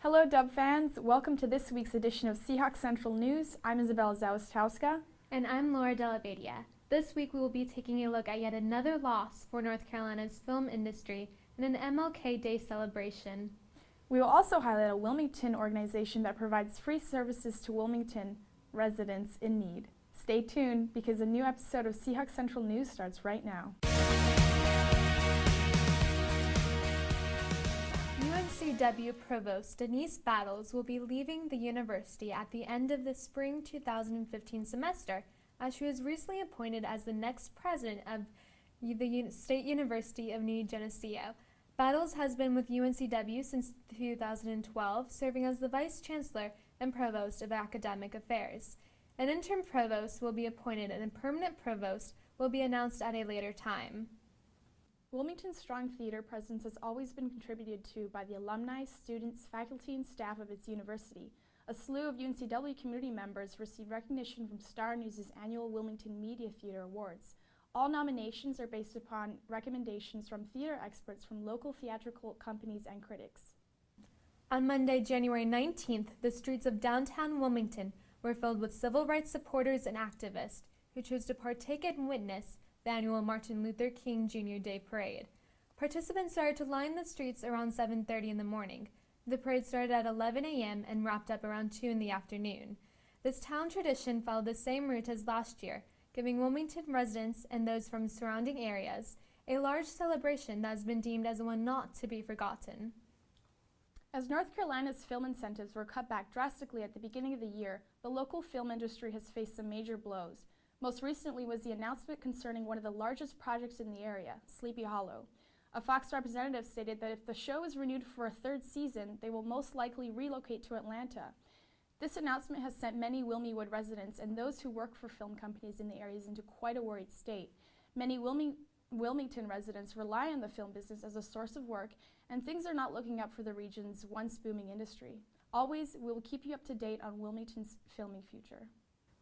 Hello Dub fans, welcome to this week's edition of Seahawk Central News. I'm Isabella Zawistowska. And I'm Laura Delabadia. This week we will be taking a look at yet another loss for North Carolina's film industry in an MLK Day celebration. We will also highlight a Wilmington organization that provides free services to Wilmington residents in need. Stay tuned because a new episode of Seahawk Central News starts right now. UNCW Provost Denise Battles will be leaving the university at the end of the spring 2015 semester, as she was recently appointed as the next president of the State University of New Geneseo. Battles has been with UNCW since 2012, serving as the Vice Chancellor and Provost of Academic Affairs. An interim provost will be appointed and a permanent provost will be announced at a later time. Wilmington's strong theater presence has always been contributed to by the alumni, students, faculty, and staff of its university. A slew of UNCW community members received recognition from Star News' annual Wilmington Media Theater Awards. All nominations are based upon recommendations from theater experts from local theatrical companies and critics. On Monday, January 19th, the streets of downtown Wilmington were filled with civil rights supporters and activists who chose to partake and witness the annual Martin Luther King Jr. Day Parade. Participants started to line the streets around 7:30 in the morning. The parade started at 11 a.m. and wrapped up around 2 in the afternoon. This town tradition followed the same route as last year, giving Wilmington residents and those from surrounding areas a large celebration that has been deemed as one not to be forgotten. As North Carolina's film incentives were cut back drastically at the beginning of the year, the local film industry has faced some major blows. Most recently was the announcement concerning one of the largest projects in the area, Sleepy Hollow. A Fox representative stated that if the show is renewed for a third season, they will most likely relocate to Atlanta. This announcement has sent many Wilmingwood residents and those who work for film companies in the areas into quite a worried state. Many Wilmington residents rely on the film business as a source of work, and things are not looking up for the region's once booming industry. Always, we will keep you up to date on Wilmington's filming future.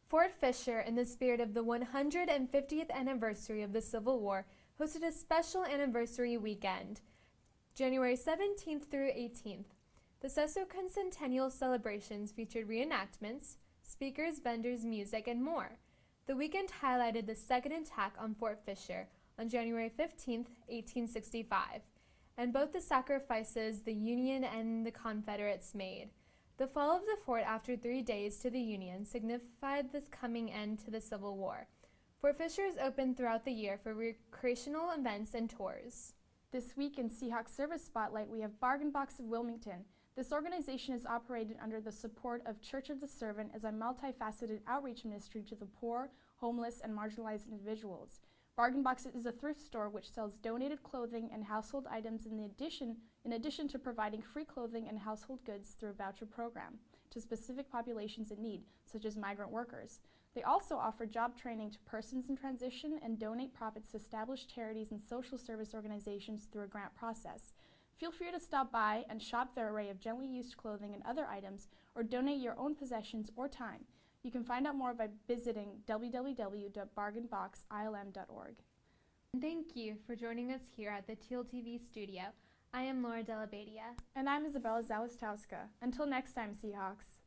Fort Fisher, in the spirit of the 150th anniversary of the Civil War, hosted a special anniversary weekend, January 17th through 18th. The sesquicentennial celebrations featured reenactments, speakers, vendors, music, and more. The weekend highlighted the second attack on Fort Fisher on January 15th, 1865, and both the sacrifices the Union and the Confederates made. The fall of the fort after 3 days to the Union signified this coming end to the Civil War. Fort Fisher is open throughout the year for recreational events and tours. This week in Seahawk Service Spotlight, we have Bargain Box of Wilmington. This organization is operated under the support of Church of the Servant as a multifaceted outreach ministry to the poor, homeless, and marginalized individuals. Bargain Box is a thrift store which sells donated clothing and household items in addition to providing free clothing and household goods through a voucher program to specific populations in need, such as migrant workers. They also offer job training to persons in transition and donate profits to established charities and social service organizations through a grant process. Feel free to stop by and shop their array of gently used clothing and other items, or donate your own possessions or time. You can find out more by visiting www.bargainboxilm.org. Thank you for joining us here at the TealTV studio. I am Laura Delabadia. And I'm Isabella Zawistowska. Until next time, Seahawks.